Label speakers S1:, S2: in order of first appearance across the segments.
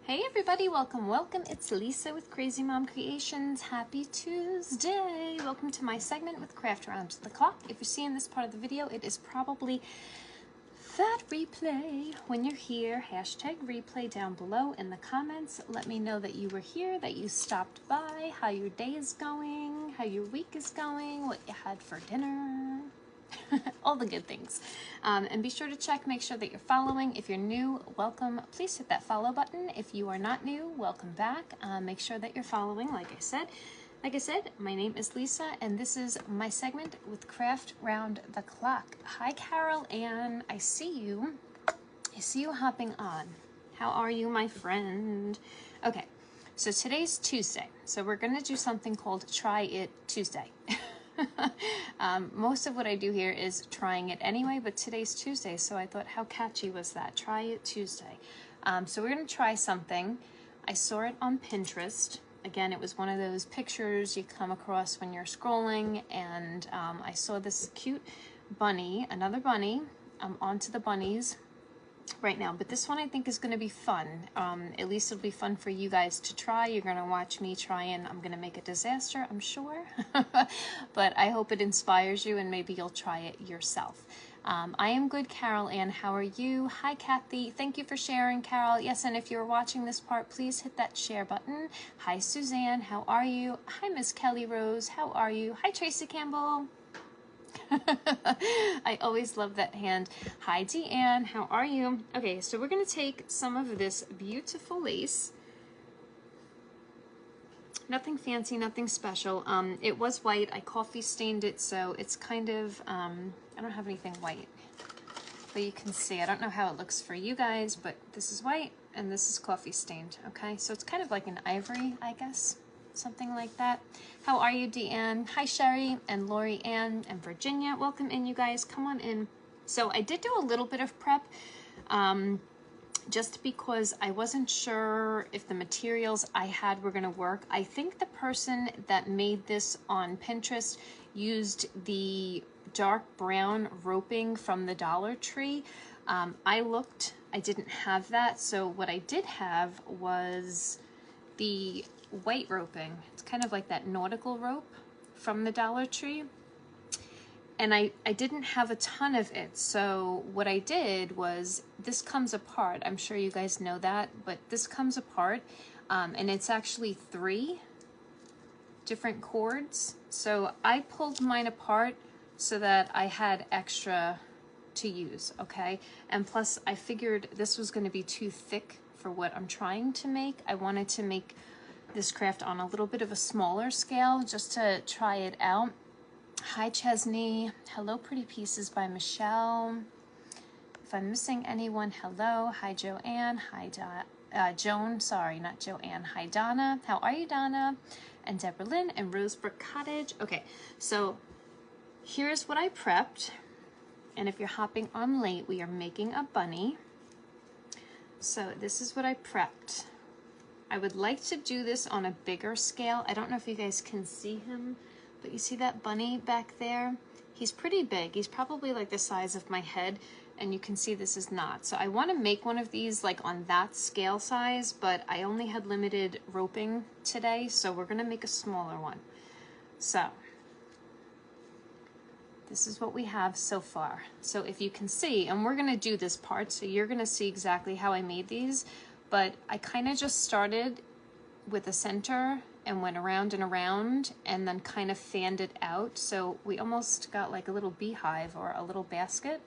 S1: Hey everybody, welcome. It's Lisa with Crazy Mom Creations. Happy Tuesday. Welcome to my segment with Craft Around the Clock. If you're seeing this part of the video, it is probably that replay. When you're here, hashtag replay down below in the comments. Let me know that you were here, that you stopped by, how your day is going, how your week is going, what you had for dinner. All the good things. And be sure to make sure that you're following. If you're new, welcome. Please hit that follow button. If you are not new, welcome back. Make sure that you're following, like I said, my name is Lisa, and this is my segment with Craft Round the Clock. Hi, Carol Ann. I see you hopping on. How are you, my friend? Okay, so today's Tuesday. So we're going to do something called Try It Tuesday. Most of what I do here is trying it anyway, but today's Tuesday, so I thought, how catchy was that? Try It Tuesday. So we're going to try something. I saw it on Pinterest. Again, it was one of those pictures you come across when you're scrolling, and I saw this cute bunny, another bunny. I'm onto the bunnies right now, but this one I think is going to be fun. At least it'll be fun for you guys to try. You're going to watch me try, and I'm going to make a disaster, I'm sure. But I hope it inspires you, and maybe you'll try it yourself. I am good, Carol Ann. How are you? Hi, Kathy. Thank you for sharing, Carol. Yes, and if you're watching this part, please hit that share button. Hi, Suzanne. How are you? Hi, Miss Kelly Rose. How are you? Hi, Tracy Campbell. I always love that hand. Hi, Deanne. How are you? Okay, so we're going to take some of this beautiful lace. Nothing fancy, nothing special. It was white. I coffee stained it, so it's kind of, I don't have anything white, but you can see. I don't know how it looks for you guys, but this is white and this is coffee stained. Okay, so it's kind of like an ivory, I guess. Something like that. How are you, Deanne? Hi, Sherry and Lori Ann and Virginia. Welcome in, you guys. Come on in. So I did do a little bit of prep, just because I wasn't sure if the materials I had were going to work. I think the person that made this on Pinterest used the dark brown roping from the Dollar Tree. I looked, I didn't have that. So what I did have was the white roping. It's kind of like that nautical rope from the Dollar Tree. And I didn't have a ton of it. So what I did was, this comes apart. I'm sure you guys know that, but this comes apart. And it's actually 3 different cords. So I pulled mine apart so that I had extra to use, okay? And plus I figured this was gonna be too thick for what I'm trying to make. I wanted to make this craft on a little bit of a smaller scale just to try it out. Hi, Chesney. Hello, Pretty Pieces by Michelle. If I'm missing anyone, hello. Hi, Joanne. Hi, Joan. Sorry, not Joanne. Hi, Donna. How are you, Donna? And Deborah Lynn and Rosebrook Cottage. Okay, so here's what I prepped. And if you're hopping on late, we are making a bunny. So this is what I prepped. I would like to do this on a bigger scale. I don't know if you guys can see him, but you see that bunny back there? He's pretty big. He's probably like the size of my head, and you can see this is not. So I want to make one of these like on that scale size, but I only had limited roping today, so we're going to make a smaller one. So this is what we have so far. So if you can see, and we're going to do this part, so you're going to see exactly how I made these. But I kind of just started with a center and went around and around and then kind of fanned it out. So we almost got like a little beehive or a little basket.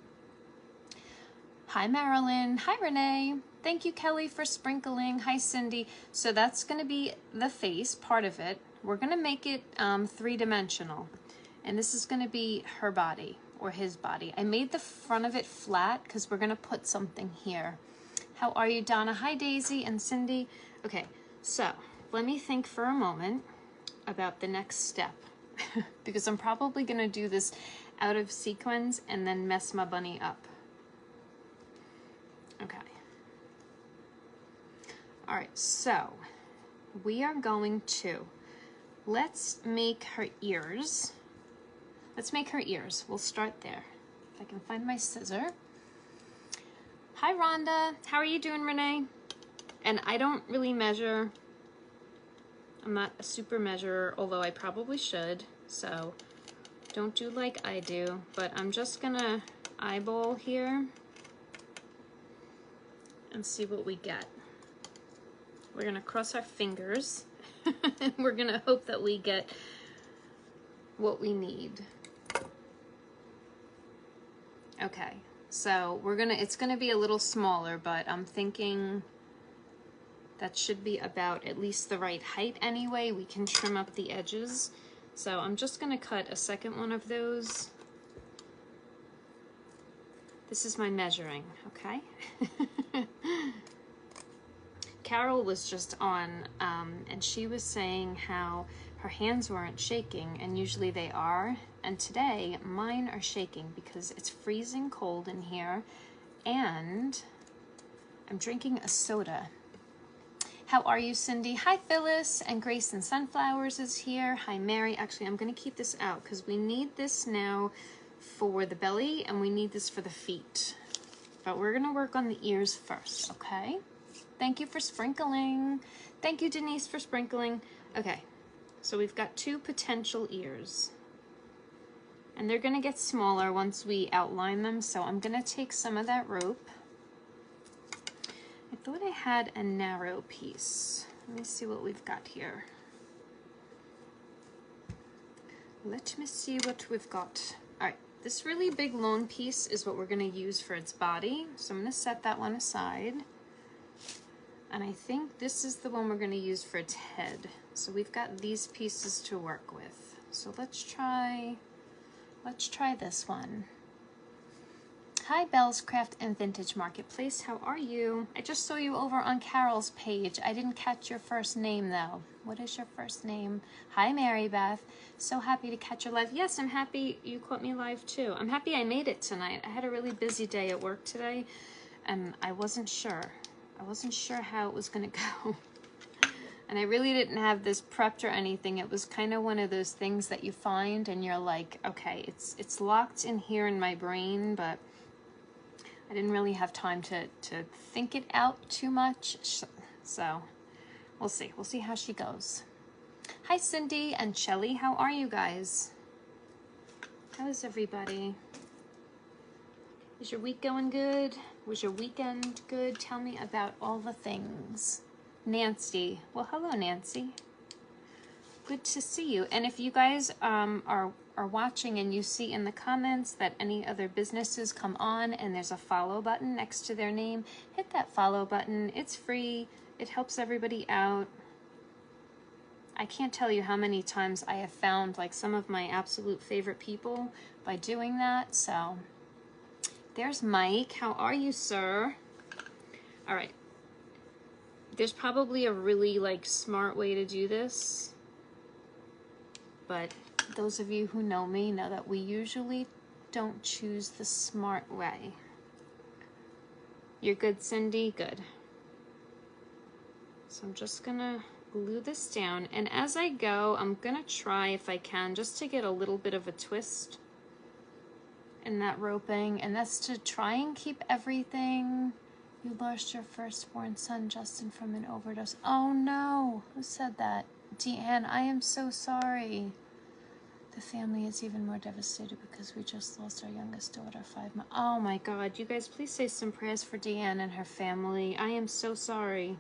S1: Hi, Marilyn. Hi, Renee. Thank you, Kelly, for sprinkling. Hi, Cindy. So that's going to be the face, part of it. We're going to make it 3-dimensional. And this is going to be her body or his body. I made the front of it flat because we're going to put something here. How are you, Donna? Hi, Daisy and Cindy. Okay, so let me think for a moment about the next step because I'm probably going to do this out of sequins and then mess my bunny up. Okay. All right, so we are going to, let's make her ears. Let's make her ears. We'll start there. If I can find my scissor. Hi, Rhonda. How are you doing, Renee? And I don't really measure. I'm not a super measurer, although I probably should. So don't do like I do, but I'm just gonna eyeball here and see what we get. We're gonna cross our fingers and we're gonna hope that we get what we need. Okay, so it's gonna be a little smaller, but I'm thinking that should be about at least the right height anyway. We can trim up the edges. So I'm just gonna cut a second one of those. This is my measuring, okay? Carol was just on, and she was saying how her hands weren't shaking, and usually they are. And today, mine are shaking because it's freezing cold in here, and I'm drinking a soda. How are you, Cindy? Hi, Phyllis, and Grace and Sunflowers is here. Hi, Mary. Actually, I'm going to keep this out because we need this now for the belly, and we need this for the feet. But we're going to work on the ears first, okay? Thank you for sprinkling. Thank you, Denise, for sprinkling. Okay, so we've got 2 potential ears. And they're going to get smaller once we outline them, so I'm going to take some of that rope. I thought I had a narrow piece. Let me see what we've got here. Let me see what we've got. All right, this really big long piece is what we're going to use for its body. So I'm going to set that one aside. And I think this is the one we're going to use for its head. So we've got these pieces to work with. So let's try this one. Hi, Bell's Craft and Vintage Marketplace. How are you? I just saw you over on Carol's page. I didn't catch your first name, though. What is your first name? Hi, Mary Beth. So happy to catch you live. Yes, I'm happy you caught me live, too. I'm happy I made it tonight. I had a really busy day at work today, and I wasn't sure. I wasn't sure how it was going to go. And I really didn't have this prepped or anything. It was kind of one of those things that you find, and you're like, okay, it's locked in here in my brain, but I didn't really have time to think it out too much, so we'll see. We'll see how she goes. Hi, Cindy and Shelly. How are you guys? How is everybody? Is your week going good? Was your weekend good? Tell me about all the things. Nancy. Well, hello, Nancy. Good to see you. And if you guys are watching and you see in the comments that any other businesses come on and there's a follow button next to their name, hit that follow button. It's free. It helps everybody out. I can't tell you how many times I have found like some of my absolute favorite people by doing that. So there's Mike. How are you, sir? All right. There's probably a really like smart way to do this, but those of you who know me know that we usually don't choose the smart way. You're good, Cindy? Good. So I'm just gonna glue this down, and as I go, I'm gonna try, if I can, just to get a little bit of a twist in that roping, and that's to try and keep everything. You lost your firstborn son, Justin, from an overdose. Oh no, who said that? Deanne, I am so sorry. The family is even more devastated because we just lost our youngest daughter 5 months. Oh my God, you guys please say some prayers for Deanne and her family. I am so sorry.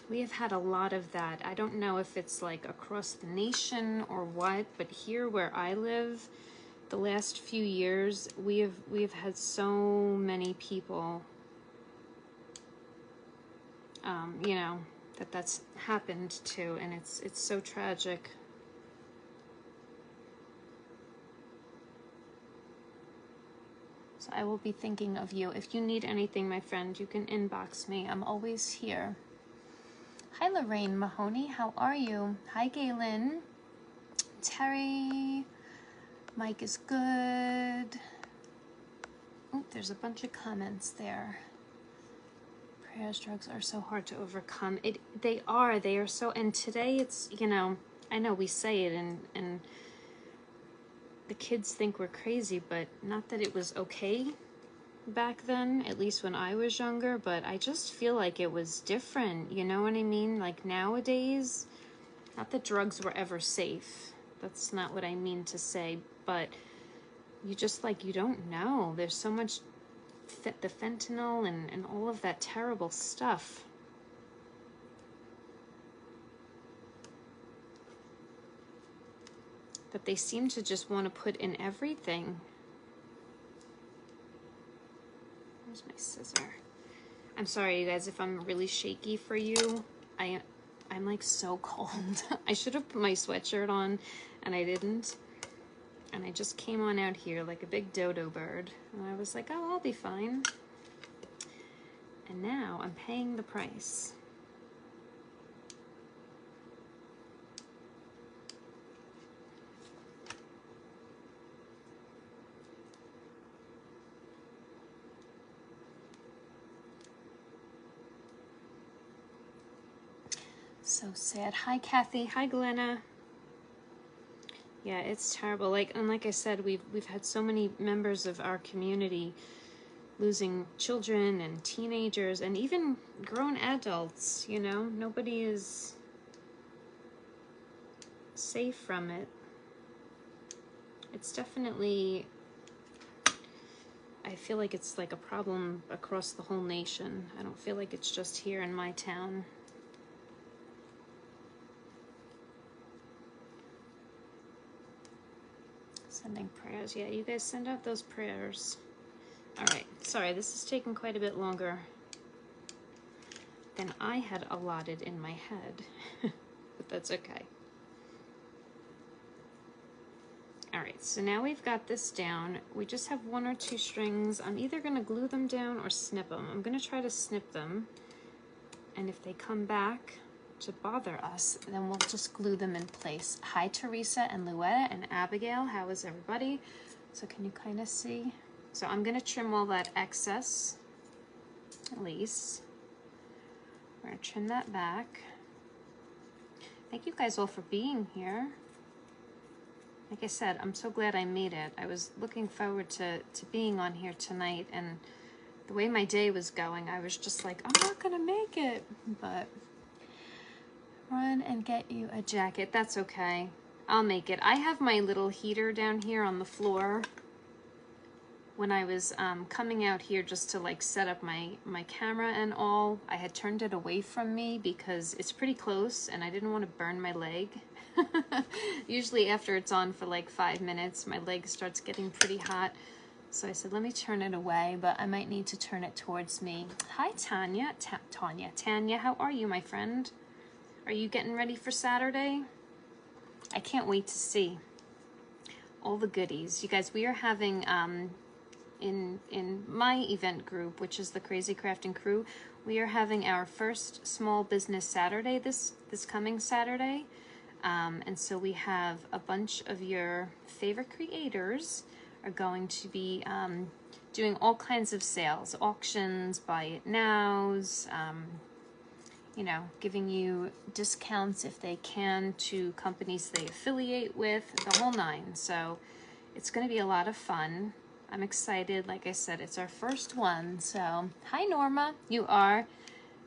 S1: We have had a lot of that. I don't know if it's like across the nation or what, but here where I live, the last few years, we have had so many people, you know, that's happened to, and it's so tragic. So I will be thinking of you. If you need anything, my friend, you can inbox me. I'm always here. Hi, Lorraine Mahoney. How are you? Hi, Galen. Terry. Mike is good. Oh, there's a bunch of comments there. Prayers, drugs are so hard to overcome. They are so, and today it's, you know, I know we say it and the kids think we're crazy, but not that it was okay back then, at least when I was younger, but I just feel like it was different, you know what I mean? Like nowadays, not that drugs were ever safe, that's not what I mean to say, but you just like, you don't know. There's so much, the fentanyl and all of that terrible stuff. That they seem to just want to put in everything. Where's my scissor? I'm sorry, you guys, if I'm really shaky for you. I'm like so cold. I should have put my sweatshirt on, and I didn't. And I just came on out here like a big dodo bird. And I was like, oh, I'll be fine. And now I'm paying the price. So sad. Hi, Kathy. Hi, Glenna. Yeah, it's terrible. Like I said, we've had so many members of our community losing children and teenagers and even grown adults, you know? Nobody is safe from it. It's definitely, I feel like it's like a problem across the whole nation. I don't feel like it's just here in my town. Sending prayers. Yeah, you guys send out those prayers. All right. Sorry, this is taking quite a bit longer than I had allotted in my head, but that's okay. All right, so now we've got this down. We just have 1 or 2 strings. I'm either gonna glue them down or snip them. I'm gonna try to snip them. And if they come back to bother us, then we'll just glue them in place. Hi, Teresa and Luetta and Abigail. How is everybody? So can you kind of see? So I'm gonna trim all that excess, at least. We're gonna trim that back. Thank you guys all for being here. Like I said, I'm so glad I made it. I was looking forward to being on here tonight, and the way my day was going, I was just like, I'm not gonna make it, but run and get you a jacket. That's okay. I'll make it. I have my little heater down here on the floor. When I was coming out here just to like set up my camera and all, I had turned it away from me because it's pretty close and I didn't want to burn my leg. Usually after it's on for like 5 minutes, my leg starts getting pretty hot. So I said, let me turn it away, but I might need to turn it towards me. Hi, Tanya. Tanya, how are you, my friend? Are you getting ready for Saturday? I can't wait to see all the goodies. You guys, we are having, in my event group, which is the Crazy Crafting Crew, we are having our first Small Business Saturday this coming Saturday. And so we have a bunch of your favorite creators are going to be doing all kinds of sales, auctions, buy it nows, you know, giving you discounts if they can to companies they affiliate with, the whole 9. So it's going to be a lot of fun. I'm excited. Like I said, it's our first one. So hi, Norma. You are?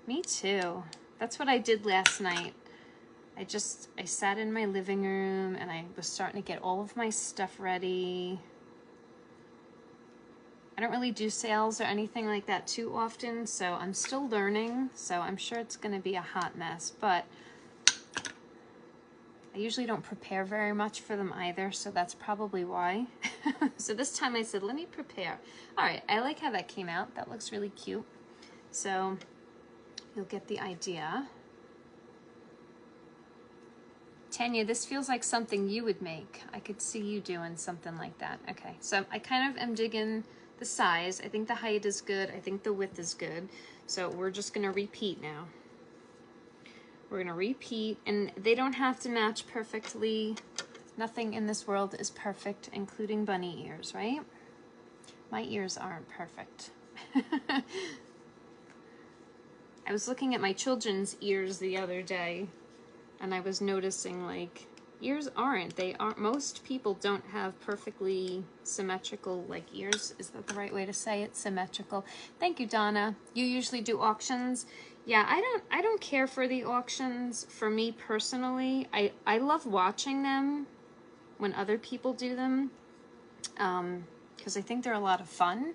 S1: Me too. That's what I did last night. I sat in my living room and I was starting to get all of my stuff ready. I don't really do sales or anything like that too often, so I'm still learning, so I'm sure it's going to be a hot mess, but I usually don't prepare very much for them either, so that's probably why. So this time I said, let me prepare. All right, I like how that came out. That looks really cute. So you'll get the idea. Tanya, this feels like something you would make. I could see you doing something like that. Okay, so I kind of am digging the size. I think the height is good. I think the width is good. So we're just gonna repeat now. We're gonna repeat, and they don't have to match perfectly. Nothing in this world is perfect, including bunny ears, right? My ears aren't perfect. I was looking at my children's ears the other day, and I was noticing like Ears aren't. They aren't. Most people don't have perfectly symmetrical like ears. Is that the right way to say it? Symmetrical. Thank you, Donna. You usually do auctions. Yeah, I don't care for the auctions. For me personally, I love watching them when other people do them, because I think they're a lot of fun.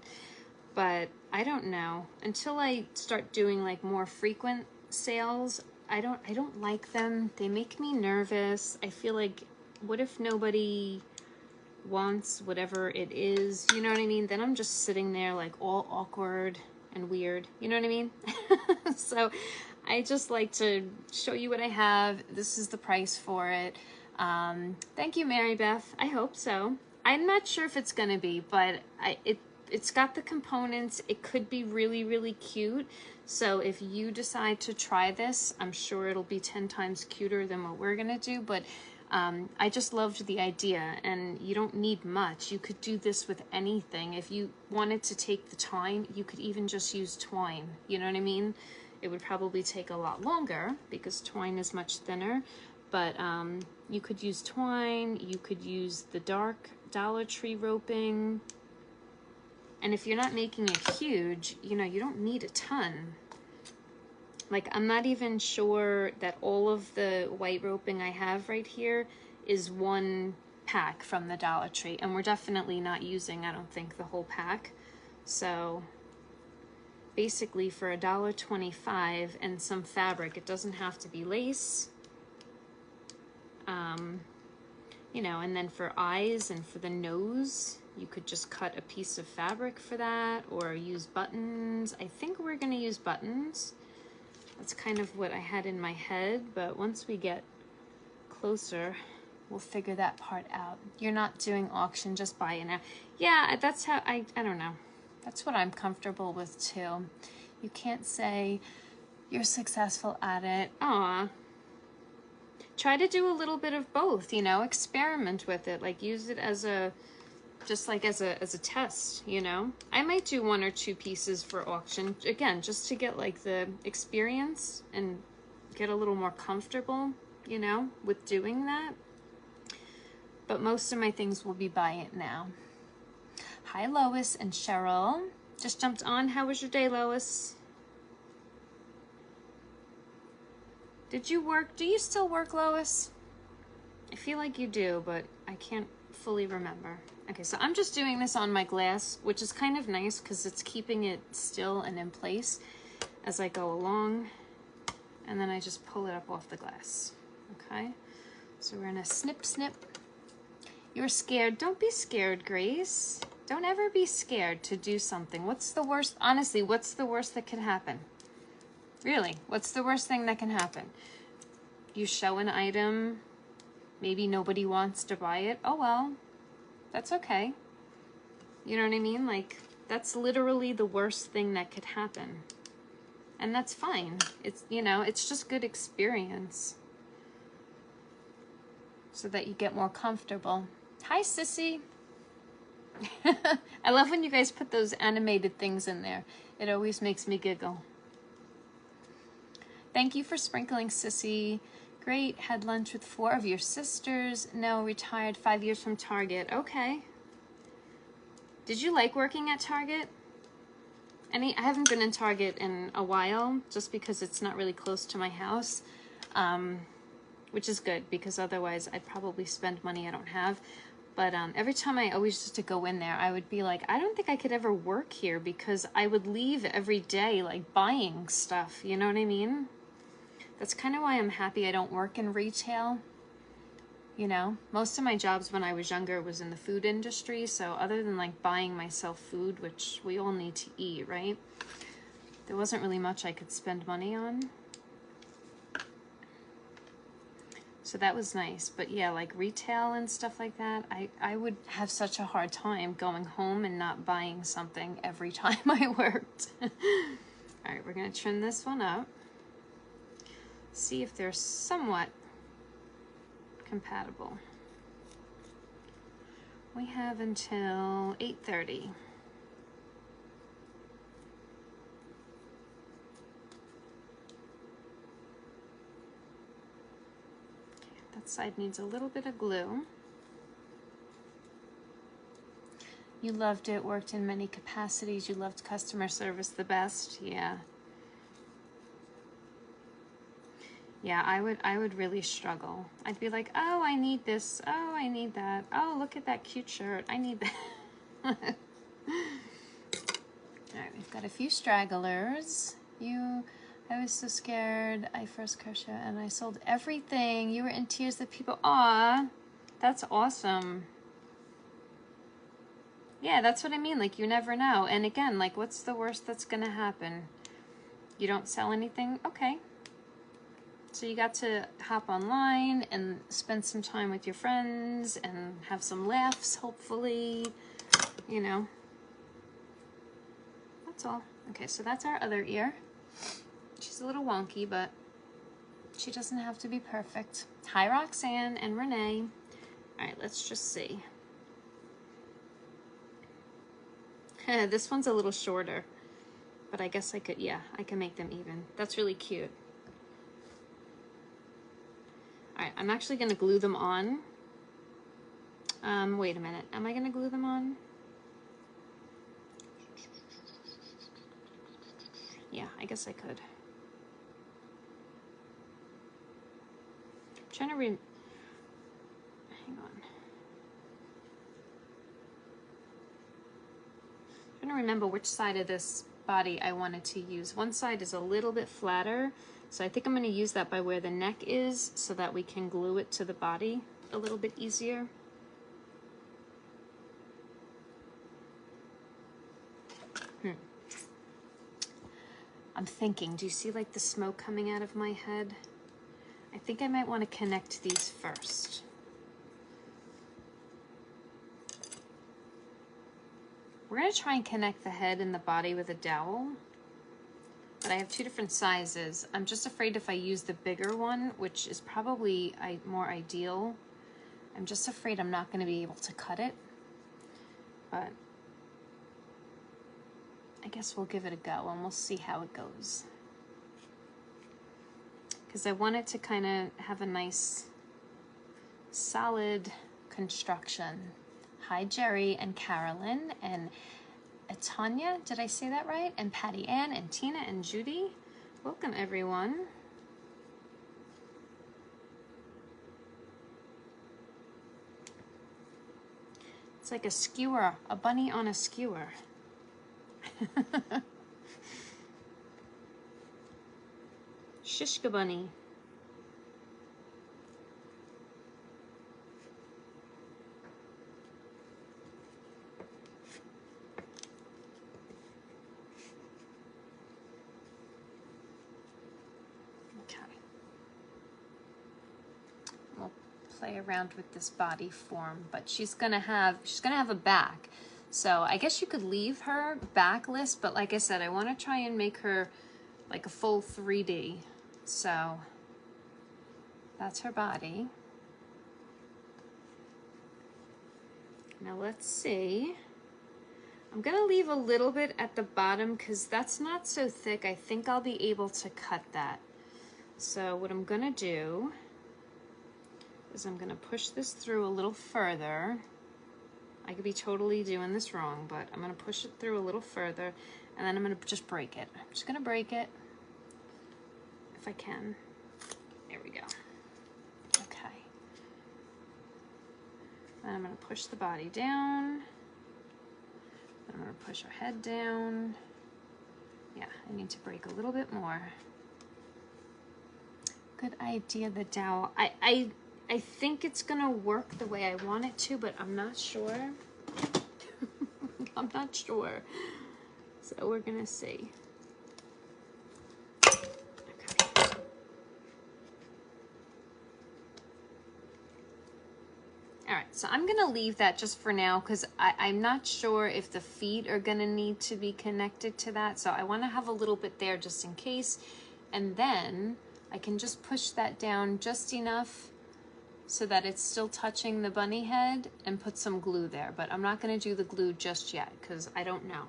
S1: But I don't know. Until I start doing like more frequent sales, I don't like them. They make me nervous. I feel like, what if nobody wants whatever it is? You know what I mean? Then I'm just sitting there like all awkward and weird. You know what I mean? So I just like to show you what I have. This is the price for it. Thank you, Mary Beth. I hope so. I'm not sure if it's gonna be, but it's got the components. It could be really, really cute. So if you decide to try this, I'm sure it'll be 10 times cuter than what we're gonna do. But I just loved the idea, and you don't need much. You could do this with anything. If you wanted to take the time, you could even just use twine. You know what I mean? It would probably take a lot longer because twine is much thinner. But you could use twine. You could use the dark Dollar Tree roping. And if you're not making it huge, you know, you don't need a ton. Like, I'm not even sure that all of the white roping I have right here is one pack from the Dollar Tree. And we're definitely not using, I don't think, the whole pack. So basically for $1.25 and some fabric, it doesn't have to be lace. You know, and then for eyes and for the nose, you could just cut a piece of fabric for that or use buttons. I think we're going to use buttons. That's kind of what I had in my head, but once we get closer, we'll figure that part out. You're not doing auction, just buy it now. Yeah, that's how I don't know. That's what I'm comfortable with too. You can't say you're successful at it. Aw. Try to do a little bit of both, you know, experiment with it, like use it as a, just like as a test, you know. I might do 1 or 2 pieces for auction, again, just to get like the experience and get a little more comfortable, you know, with doing that. But most of my things will be buy it now. Hi, Lois and Cheryl. Just jumped on. How was your day, Lois? Did you work? Do you still work, Lois? I feel like you do, but I can't fully remember. Okay, so I'm just doing this on my glass, which is kind of nice because it's keeping it still and in place as I go along. And then I just pull it up off the glass. Okay, so we're gonna snip, snip. You're scared. Don't be scared, Grace. Don't ever be scared to do something. What's the worst, honestly, what's the worst that can happen? Really, what's the worst thing that can happen? You show an item, maybe nobody wants to buy it. Oh well, that's okay. You know what I mean? Like, that's literally the worst thing that could happen. And that's fine. It's, you know, it's just good experience. So that you get more comfortable. Hi, Sissy. I love when you guys put those animated things in there. It always makes me giggle. Thank you for sprinkling, Sissy. Great. Had lunch with 4 of your sisters. No, retired 5 years from Target. Okay. Did you like working at Target? I haven't been in Target in a while, just because it's not really close to my house, which is good, because otherwise I'd probably spend money I don't have. But every time I always used to go in there, I would be like, I don't think I could ever work here, because I would leave every day like buying stuff. You know what I mean? That's kind of why I'm happy I don't work in retail. You know, most of my jobs when I was younger was in the food industry. So other than like buying myself food, which we all need to eat, right? There wasn't really much I could spend money on. So that was nice. But yeah, like retail and stuff like that, I would have such a hard time going home and not buying something every time I worked. All right, we're going to trim this one up. See if they're somewhat compatible. We have until 8:30. Outside needs a little bit of glue. You loved it, worked in many capacities. You loved customer service the best. Yeah. Yeah, I would really struggle. I'd be like, oh, I need this. Oh, I need that. Oh, look at that cute shirt. I need that. All right, we've got a few stragglers. I was so scared. I first crochet and I sold everything. You were in tears. The people, aw, that's awesome. Yeah, that's what I mean. Like, you never know. And again, like, what's the worst that's gonna happen? You don't sell anything? Okay. So you got to hop online and spend some time with your friends and have some laughs, hopefully, you know. That's all. Okay, so that's our other ear. She's a little wonky, but she doesn't have to be perfect. Hi, Roxanne and Renee. All right, let's just see. This one's a little shorter, but I guess I could, yeah, I can make them even. That's really cute. All right, I'm actually gonna glue them on. Wait a minute, am I gonna glue them on? Yeah, I guess I could. I'm trying to hang on. I'm trying to remember which side of this body I wanted to use. One side is a little bit flatter, so I think I'm gonna use that by where the neck is so that we can glue it to the body a little bit easier. I'm thinking, do you see like the smoke coming out of my head? I think I might want to connect these first. We're going to try and connect the head and the body with a dowel, but I have two different sizes. I'm just afraid if I use the bigger one, which is probably more ideal, I'm just afraid I'm not going to be able to cut it, but I guess we'll give it a go and we'll see how it goes. Because I want it to kind of have a nice solid construction. Hi, Jerry and Carolyn and Tanya, did I say that right? And Patty Ann and Tina and Judy. Welcome, everyone. It's like a skewer, a bunny on a skewer. Shishka bunny. Okay. We'll play around with this body form, but she's gonna have a back. So I guess you could leave her backless, but like I said, I want to try and make her like a full 3D. So that's her body. Now let's see. I'm gonna leave a little bit at the bottom because that's not so thick. I think I'll be able to cut that. So what I'm gonna do is I'm gonna push this through a little further. I could be totally doing this wrong, but I'm gonna push it through a little further and then I'm gonna just break it. I'm just gonna break it if I can. There we go. Okay. Then I'm gonna push the body down. Then I'm gonna push her head down. Yeah, I need to break a little bit more. Good idea, the dowel. I think it's gonna work the way I want it to, but I'm not sure. I'm not sure. So we're gonna see. Okay. All right, so I'm gonna leave that just for now because I'm not sure if the feet are gonna need to be connected to that. So I wanna have a little bit there just in case. And then I can just push that down just enough so that it's still touching the bunny head and put some glue there. But I'm not gonna do the glue just yet because I don't know.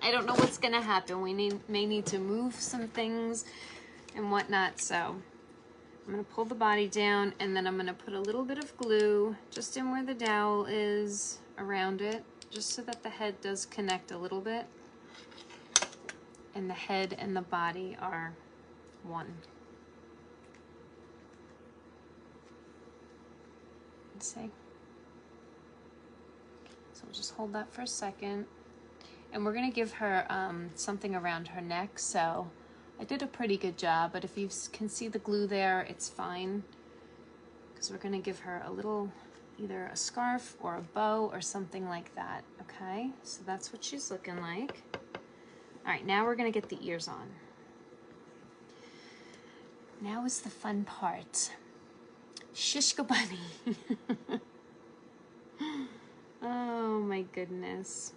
S1: I don't know what's gonna happen. We may need to move some things and whatnot, so I'm gonna pull the body down, and then I'm gonna put a little bit of glue just in where the dowel is around it, just so that the head does connect a little bit. And the head and the body are one. Let's see. So we'll just hold that for a second. And we're gonna give her something around her neck. So I did a pretty good job, but if you can see the glue there, it's fine. Because we're gonna give her a little, either a scarf or a bow or something like that, okay? So that's what she's looking like. All right, now we're gonna get the ears on. Now is the fun part. Shishka bunny. Oh my goodness.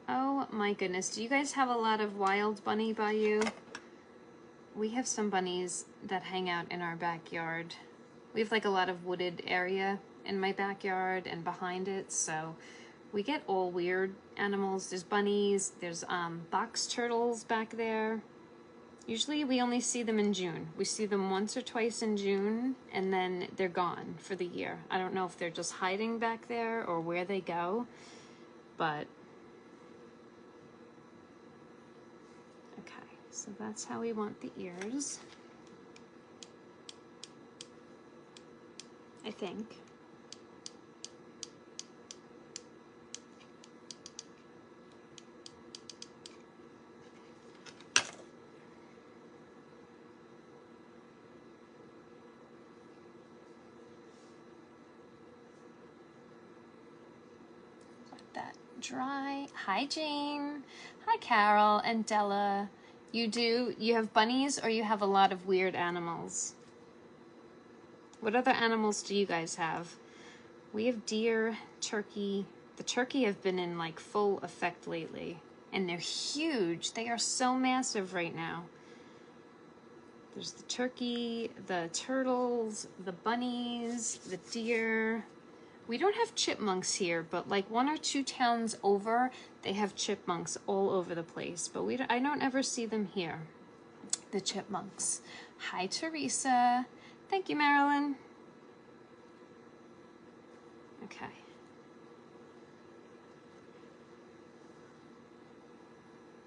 S1: Oh my goodness. Do you guys have a lot of wild bunny by you? We have some bunnies that hang out in our backyard. We have like a lot of wooded area in my backyard and behind it, so we get all weird animals. There's bunnies, there's box turtles back there. Usually we only see them in June. We see them once or twice in June, and then they're gone for the year. I don't know if they're just hiding back there or where they go, but okay, so that's how we want the ears, I think. That dry. Hi Jane. Hi Carol and Della. You have bunnies, or you have a lot of weird animals? What other animals do you guys have? We have deer, turkey. The turkey have been in like full effect lately, and they're huge. They are so massive right now. There's the turkey, the turtles, the bunnies, the deer. We don't have chipmunks here, but like 1 or 2 towns over, they have chipmunks all over the place. But I don't ever see them here, the chipmunks. Hi, Teresa. Thank you, Marilyn. Okay.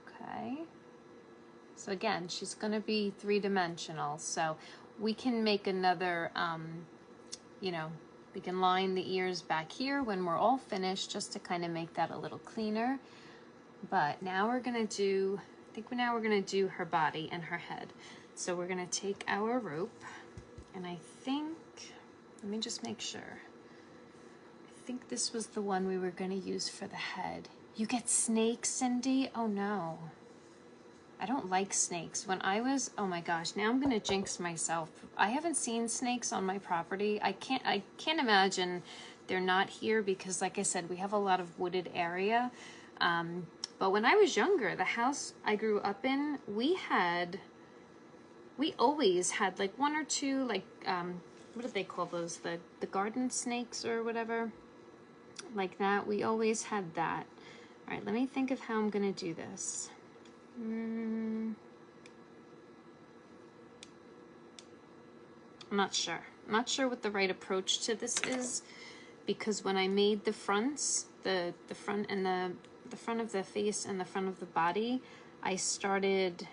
S1: Okay. So again, she's going to be 3-dimensional. So we can make another, you know, we can line the ears back here when we're all finished, just to kind of make that a little cleaner. But now we're gonna do, I think now we're gonna do her body and her head. So we're gonna take our rope, and I think, let me just make sure. I think this was the one we were gonna use for the head. You get snakes, Cindy? Oh no. I don't like snakes. When I was, oh my gosh, now I'm gonna jinx myself. I haven't seen snakes on my property. I can't imagine they're not here, because like I said, we have a lot of wooded area. But when I was younger, the house I grew up in, we always had like 1 or 2, like, what do they call those? The garden snakes or whatever, like that. We always had that. All right, let me think of how I'm gonna do this. I'm not sure. I'm not sure what the right approach to this is, because when I made the fronts, the front and the front of the face and the front of the body, I started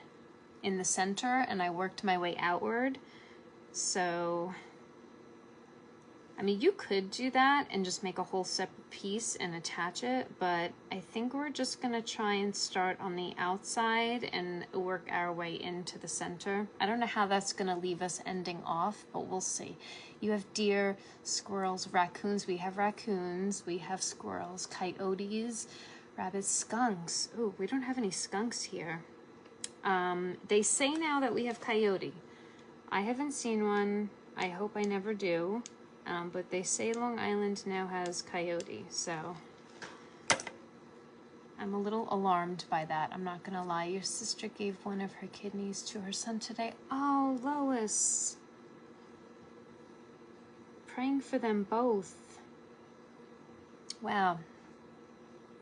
S1: in the center and I worked my way outward. So, I mean, you could do that and just make a whole separate piece and attach it, but I think we're just gonna try and start on the outside and work our way into the center. I don't know how that's gonna leave us ending off, but we'll see. You have deer, squirrels, raccoons. We have raccoons, we have squirrels, coyotes, rabbits, skunks. Ooh, we don't have any skunks here. They say now that we have coyote. I haven't seen one. I hope I never do. But they say Long Island now has coyote, so I'm a little alarmed by that. I'm not gonna lie. Your sister gave one of her kidneys to her son today. Oh, Lois. Praying for them both. Wow.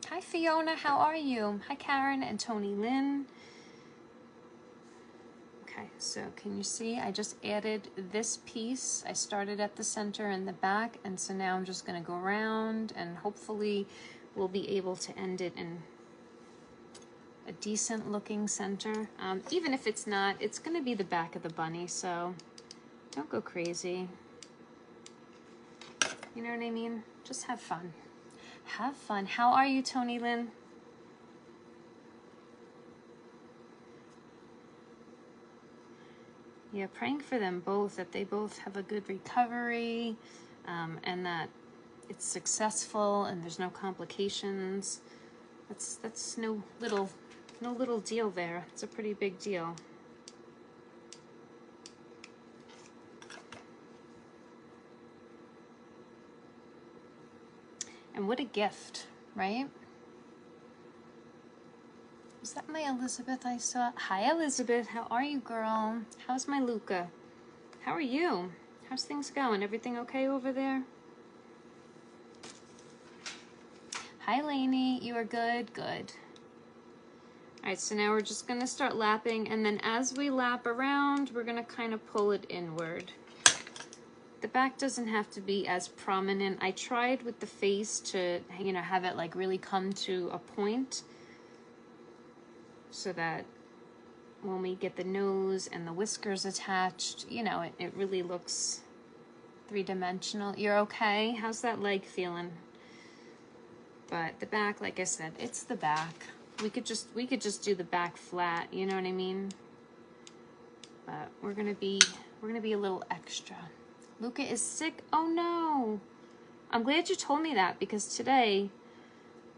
S1: Hi, Fiona. How are you? Hi, Karen and Tony Lynn. Okay, so can you see I just added this piece. I started at the center and the back, and so now I'm just going to go around, and hopefully we'll be able to end it in a decent looking center. Even if it's not, it's going to be the back of the bunny, so don't go crazy. You know what I mean? Just have fun. Have fun. How are you, Tony Lynn? Yeah, praying for them both, that they both have a good recovery, and that it's successful and there's no complications. That's no little deal there. It's a pretty big deal. And what a gift, right? Is that my Elizabeth I saw? Hi, Elizabeth. How are you, girl? How's my Luca? How are you? How's things going? Everything okay over there? Hi, Lainey. You are good? Good. All right, so now we're just going to start lapping, and then as we lap around, we're going to kind of pull it inward. The back doesn't have to be as prominent. I tried with the face to, you know, have it like really come to a point so that when we get the nose and the whiskers attached, you know, it really looks three-dimensional. You're okay? How's that leg feeling? But the back, like I said, it's the back. We could just do the back flat, you know what I mean? But we're gonna be a little extra. Luca is sick. Oh no. I'm glad you told me that, because today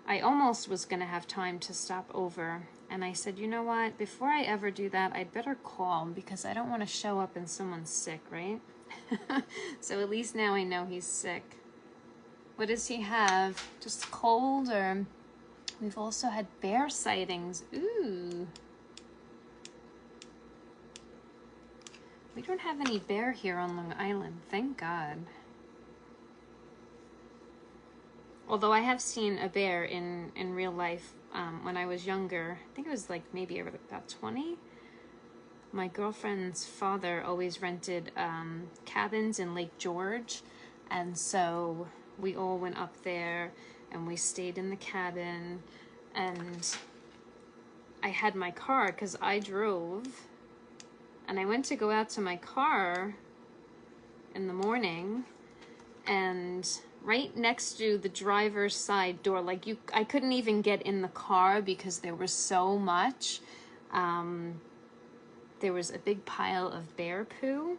S1: I almost was gonna have time to stop over. And I said, you know what? Before I ever do that, I'd better call, because I don't want to show up and someone's sick, right? So at least now I know he's sick. What does he have? Just cold, or we've also had bear sightings. Ooh. We don't have any bear here on Long Island, thank God. Although I have seen a bear in real life when I was younger. I think it was like maybe about 20. My girlfriend's father always rented cabins in Lake George, and so we all went up there and we stayed in the cabin, and I had my car because I drove, and I went to go out to my car in the morning, and right next to the driver's side door, like I couldn't even get in the car because there was so much. There was a big pile of bear poo.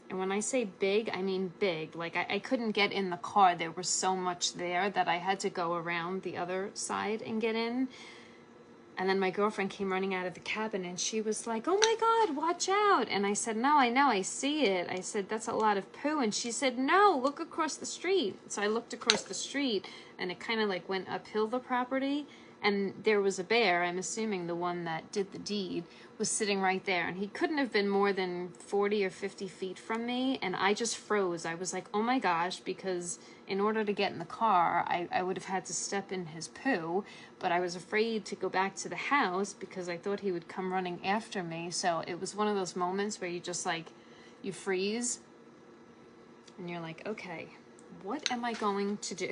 S1: And when I say big, I mean big. Like I couldn't get in the car. There was so much there that I had to go around the other side and get in. And then my girlfriend came running out of the cabin and she was like, oh my God, watch out. And I said, no, I know, I see it. I said, that's a lot of poo. And she said, no, look across the street. So I looked across the street and it kind of like went uphill the property. And there was a bear, I'm assuming the one that did the deed, was sitting right there. And he couldn't have been more than 40 or 50 feet from me. And I just froze. I was like, oh my gosh, because in order to get in the car, I would have had to step in his poo. But I was afraid to go back to the house because I thought he would come running after me. So it was one of those moments where you just like, you freeze. And you're like, okay, what am I going to do?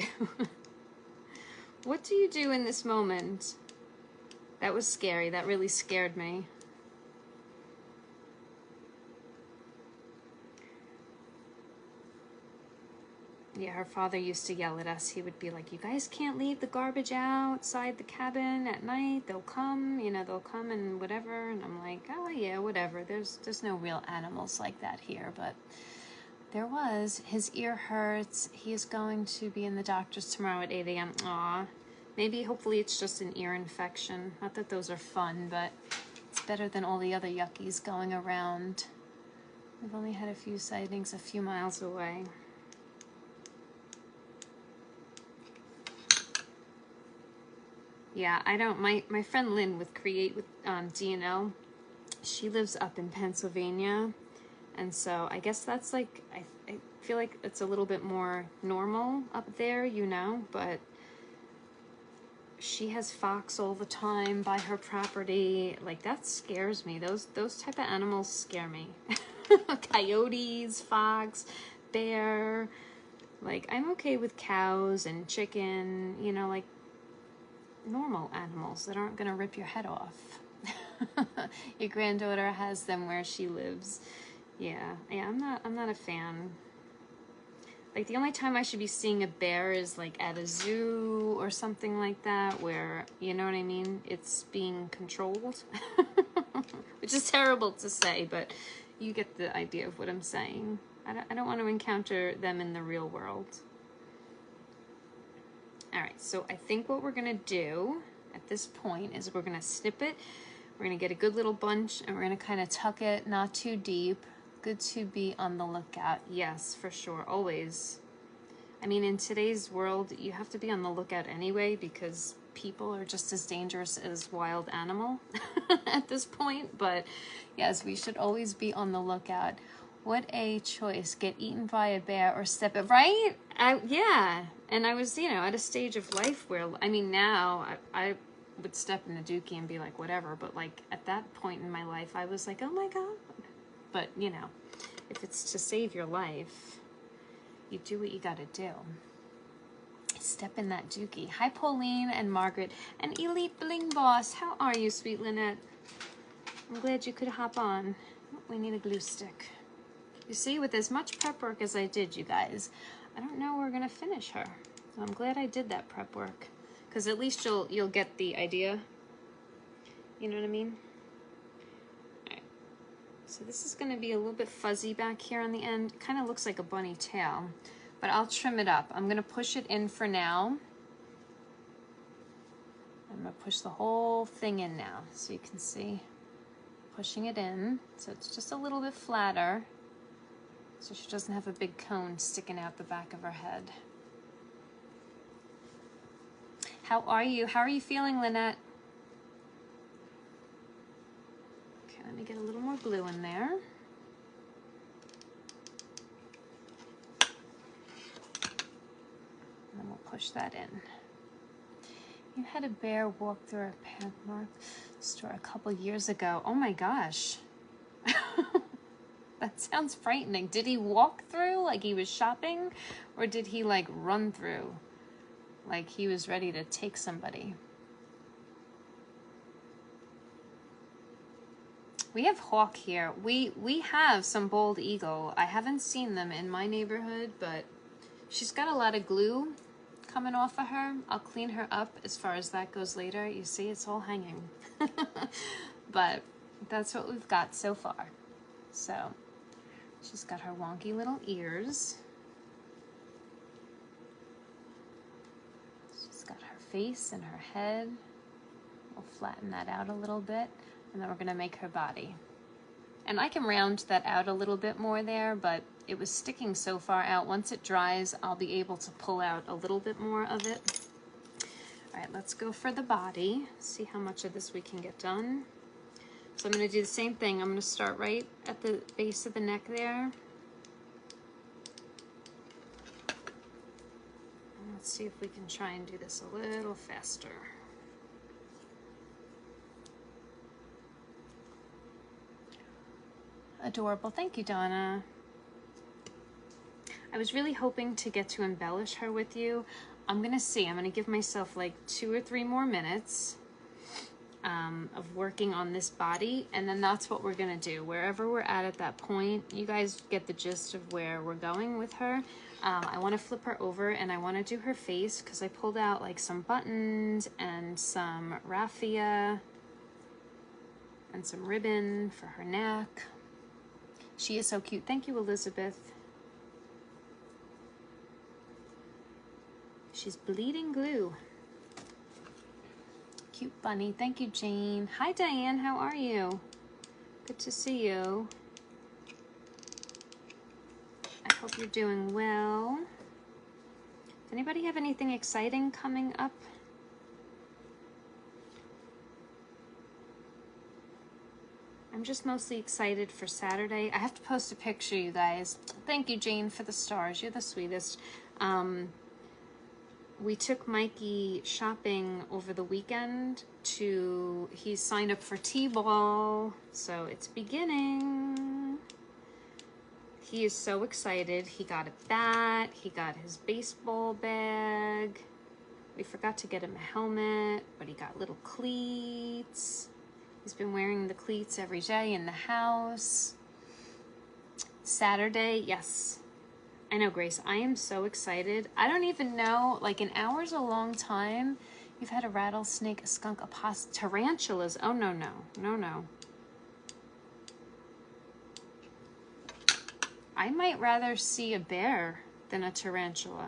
S1: What do you do in this moment? That was scary. That really scared me. Yeah, her father used to yell at us. He would be like, you guys can't leave the garbage outside the cabin at night. They'll come, you know, they'll come and whatever. And I'm like, oh yeah, whatever. There's no real animals like that here, but there was. His ear hurts. He is going to be in the doctor's tomorrow at 8 a.m. Aw. Maybe, hopefully it's just an ear infection. Not that those are fun, but it's better than all the other yuckies going around. We've only had a few sightings a few miles away. Yeah, I don't, my friend Lynn with Create with DNL, she lives up in Pennsylvania. And so I guess that's like, I feel like it's a little bit more normal up there, you know, but she has fox all the time by her property. Like, that scares me. Those type of animals scare me. Coyotes, fox, bear. Like, I'm okay with cows and chicken, you know, like normal animals that aren't gonna rip your head off. Your granddaughter has them where she lives. Yeah, I'm not a fan. Like, the only time I should be seeing a bear is like at a zoo or something like that, where, you know what I mean, it's being controlled. Which is terrible to say, but you get the idea of what I'm saying. I don't want to encounter them in the real world. All right, so I think what we're gonna do at this point is we're gonna snip it. We're gonna get a good little bunch and we're gonna kind of tuck it, not too deep. Good to be on the lookout. Yes, for sure, always. I mean, in today's world, you have to be on the lookout anyway, because people are just as dangerous as wild animal at this point. But yes, we should always be on the lookout. What a choice. Get eaten by a bear or step it, right? Yeah. And I was, you know, at a stage of life where, I mean, now I would step in the dookie and be like, whatever. But like at that point in my life, I was like, oh my God. But, you know, if it's to save your life, you do what you gotta do. Step in that dookie. Hi, Pauline and Margaret and Elite Bling Boss. How are you, sweet Lynette? I'm glad you could hop on. We need a glue stick. You see, with as much prep work as I did, you guys, I don't know we're gonna finish her. So I'm glad I did that prep work, because at least you'll get the idea. You know what I mean? So this is going to be a little bit fuzzy back here on the end. Kind of looks like a bunny tail, but I'll trim it up. I'm going to push it in for now. I'm going to push the whole thing in now so you can see. Pushing it in so it's just a little bit flatter, so she doesn't have a big cone sticking out the back of her head. How are you? How are you feeling, Lynette? Let me get a little more glue in there. And then we'll push that in. You had a bear walk through a Pathmark store a couple years ago. Oh my gosh. That sounds frightening. Did he walk through like he was shopping? Or did he like run through like he was ready to take somebody? We have hawk here. We have some bald eagle. I haven't seen them in my neighborhood, but she's got a lot of glue coming off of her. I'll clean her up as far as that goes later. You see, it's all hanging. But that's what we've got so far. So she's got her wonky little ears. She's got her face and her head. We'll flatten that out a little bit. And then we're going to make her body. And I can round that out a little bit more there, but it was sticking so far out. Once it dries, I'll be able to pull out a little bit more of it. All right, let's go for the body. See how much of this we can get done. So I'm going to do the same thing. I'm going to start right at the base of the neck there. And let's see if we can try and do this a little faster. Adorable. Thank you, Donna. I was really hoping to get to embellish her with you. I'm going to see. I'm going to give myself like 2 or 3 more minutes of working on this body, and then that's what we're going to do. Wherever we're at that point, you guys get the gist of where we're going with her. I want to flip her over, and I want to do her face because I pulled out like some buttons and some raffia and some ribbon for her neck. She is so cute. Thank you, Elizabeth. She's bleeding glue. Cute bunny. Thank you, Jane. Hi, Diane. How are you? Good to see you. I hope you're doing well. Does anybody have anything exciting coming up? I'm just mostly excited for Saturday. I have to post a picture, you guys. Thank you, Jane, for the stars. You're the sweetest. we took Mikey shopping over the weekend he signed up for T-ball, so it's beginning. He is so excited. He got a bat, he got his baseball bag. We forgot to get him a helmet, but he got little cleats. He's been wearing the cleats every day in the house. Saturday, yes. I know, Grace, I am so excited. I don't even know, like an hour's a long time. You've had a rattlesnake, a skunk, a possum, tarantulas. Oh, no, no, no, no. I might rather see a bear than a tarantula.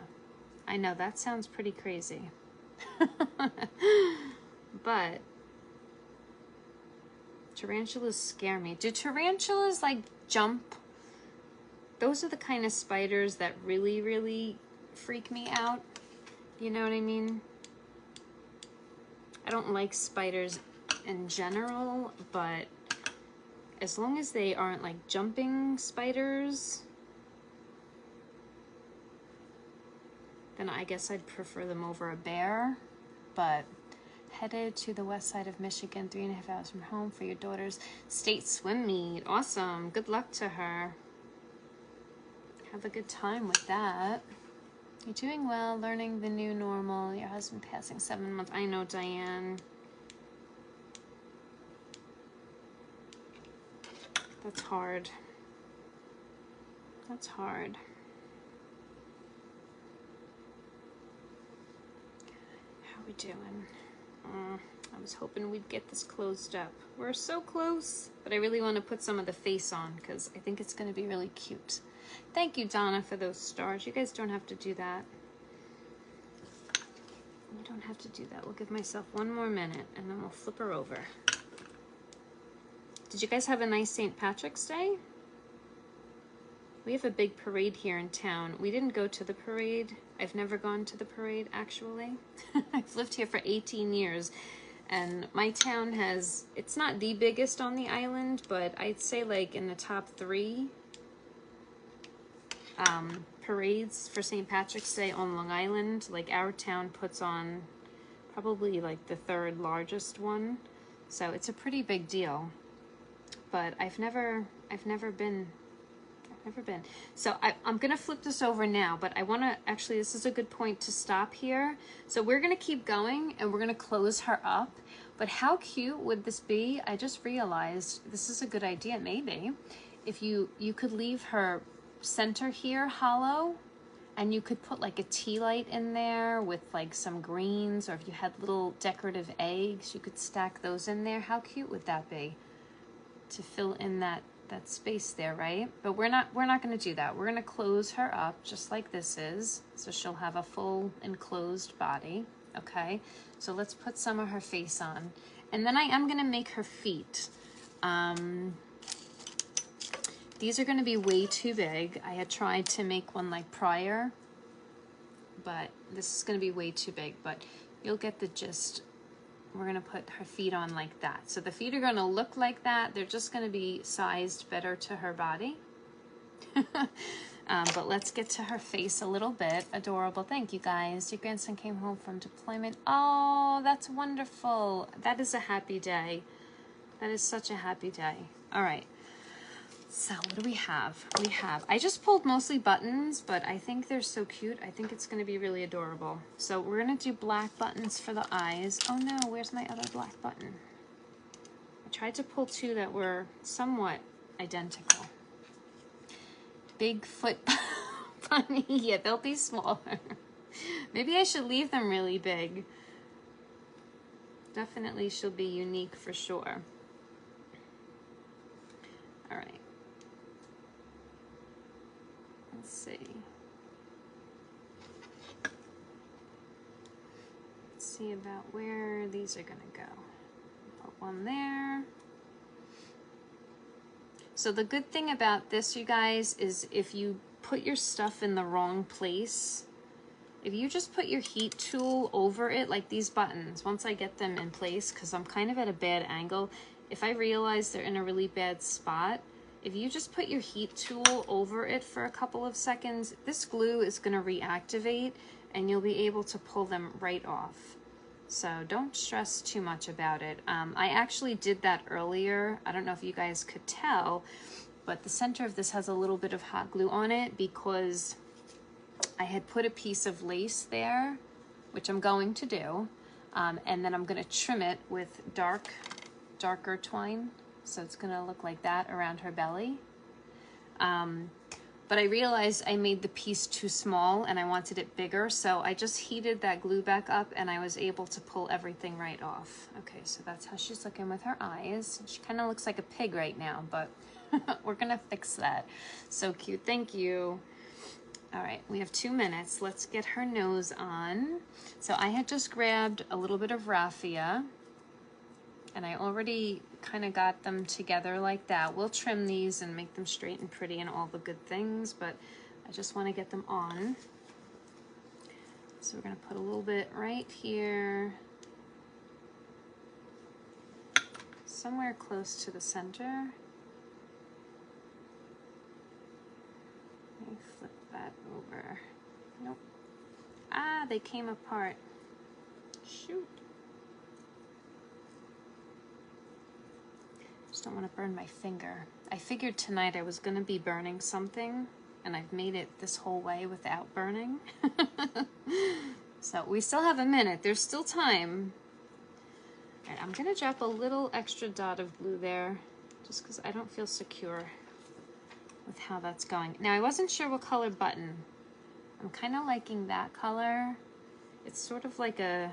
S1: I know, that sounds pretty crazy. But tarantulas scare me. Do tarantulas like jump? Those are the kind of spiders that really, really freak me out. You know what I mean? I don't like spiders in general, but as long as they aren't like jumping spiders, then I guess I'd prefer them over a bear. But headed to the west side of Michigan, 3.5 hours from home for your daughter's state swim meet. Awesome. Good luck to her. Have a good time with that. You're doing well, learning the new normal. Your husband passing 7 months. I know, Diane. That's hard. That's hard. How are we doing? I was hoping we'd get this closed up. We're so close, but I really want to put some of the face on because I think it's going to be really cute. Thank you, Donna, for those stars. You guys don't have to do that. You don't have to do that. We'll give myself one more minute and then we'll flip her over. Did you guys have a nice St. Patrick's Day? We have a big parade here in town. We didn't go to the parade. I've never gone to the parade, actually. I've lived here for 18 years. And my town has, it's not the biggest on the island, but I'd say like in the top 3 parades for St. Patrick's Day on Long Island. Like our town puts on probably like the 3rd largest one. So it's a pretty big deal. But I've never been. So I'm going to flip this over now, but I want to actually, this is a good point to stop here. So we're going to keep going and we're going to close her up. But how cute would this be? I just realized this is a good idea, maybe. If you could leave her center here hollow, and you could put like a tea light in there with like some greens, or if you had little decorative eggs, you could stack those in there. How cute would that be? To fill in that space there, right? But we're not going to do that. We're going to close her up just like this is, so she'll have a full enclosed body. Okay, so let's put some of her face on, and then I am going to make her feet. These are going to be way too big. I had tried to make one like prior, but this is going to be way too big, but you'll get the gist. We're going to put her feet on like that. So the feet are going to look like that. They're just going to be sized better to her body. But let's get to her face a little bit. Adorable. Thank you, guys. Your grandson came home from deployment. Oh, that's wonderful. That is a happy day. That is such a happy day. All right. So what do we have? I just pulled mostly buttons, but I think they're so cute. I think it's going to be really adorable. So we're going to do black buttons for the eyes. Oh no, where's my other black button? I tried to pull 2 that were somewhat identical. Bigfoot bunny. Yeah, they'll be smaller. Maybe I should leave them really big. Definitely she'll be unique for sure. All right. Let's see. Let's see about where these are going to go. Put one there. So the good thing about this, you guys, is if you put your stuff in the wrong place, if you just put your heat tool over it, like these buttons, once I get them in place, because I'm kind of at a bad angle, if I realize they're in a really bad spot, if you just put your heat tool over it for a couple of seconds, this glue is going to reactivate and you'll be able to pull them right off. So don't stress too much about it. I actually did that earlier. I don't know if you guys could tell, but the center of this has a little bit of hot glue on it because I had put a piece of lace there, which I'm going to do. And then I'm gonna trim it with darker twine. So it's gonna look like that around her belly. But I realized I made the piece too small and I wanted it bigger, so I just heated that glue back up and I was able to pull everything right off. Okay, so that's how she's looking with her eyes. She kind of looks like a pig right now, but we're gonna fix that. So cute, thank you. All right, we have 2 minutes. Let's get her nose on. So I had just grabbed a little bit of raffia and I already kind of got them together like that. We'll trim these and make them straight and pretty and all the good things, but I just want to get them on. So we're going to put a little bit right here, somewhere close to the center. Let me flip that over. Nope. Ah, they came apart. Shoot. Just don't want to burn my finger. I figured tonight I was going to be burning something, and I've made it this whole way without burning. So we still have a minute. There's still time. All right, I'm going to drop a little extra dot of blue there, just because I don't feel secure with how that's going. Now, I wasn't sure what color button. I'm kind of liking that color. It's sort of like a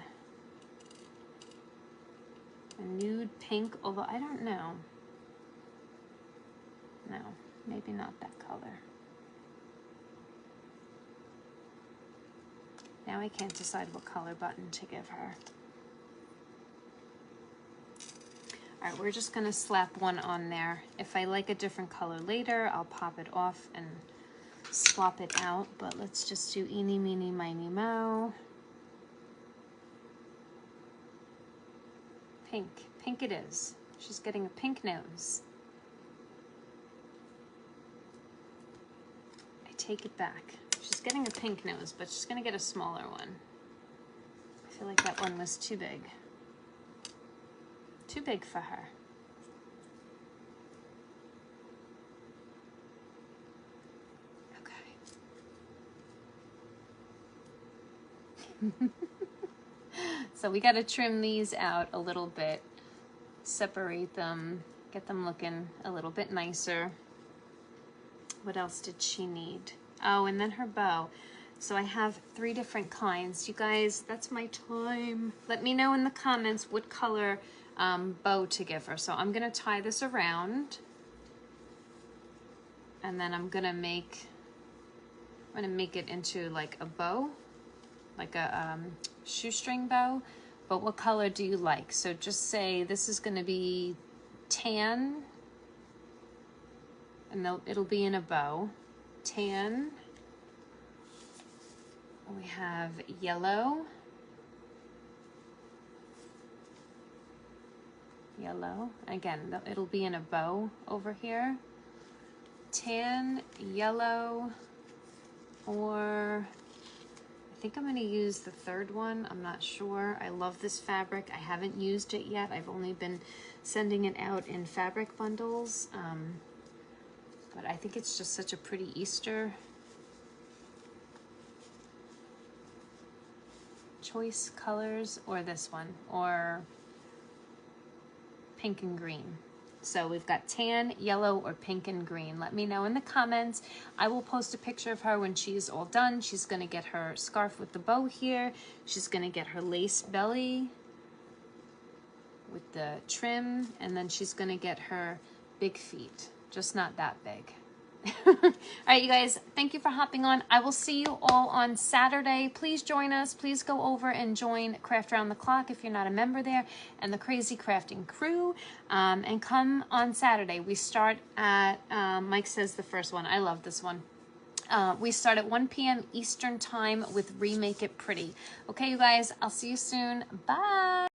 S1: nude pink, although I don't know. No, maybe not that color. Now I can't decide what color button to give her. All right, we're just gonna slap one on there. If I like a different color later, I'll pop it off and swap it out, but let's just do eeny, meeny, miny, moe. Pink, pink it is. She's getting a pink nose. I take it back. She's getting a pink nose, but she's gonna get a smaller one. I feel like that one was too big. Too big for her. Okay. So we got to trim these out a little bit, separate them, get them looking a little bit nicer. What else did she need? Oh, and then her bow. So I have 3 different kinds. You guys, that's my time. Let me know in the comments what color bow to give her. So I'm going to tie this around, and then I'm going to make it into like a bow, like a shoestring bow. But what color do you like? So just say this is going to be tan, and it'll be in a bow. Tan. We have yellow. Yellow. Again, it'll be in a bow over here. Tan, yellow, or I think I'm going to use the 3rd one. I'm not sure. I love this fabric. I haven't used it yet. I've only been sending it out in fabric bundles. But I think it's just such a pretty Easter choice colors, or this one, or pink and green. So we've got tan, yellow, or pink and green. Let me know in the comments. I will post a picture of her when she's all done. She's gonna get her scarf with the bow here. She's gonna get her lace belly with the trim, and then she's gonna get her big feet, just not that big. All right, you guys, thank you for hopping on. I will see you all on Saturday. Please join us. Please go over and join Craft Around the Clock if you're not a member there, and the Crazy Crafting Crew. And come on Saturday. We start at, Mike says the first one. I love this one. We start at 1 p.m. Eastern Time with Remake It Pretty. Okay, you guys, I'll see you soon. Bye.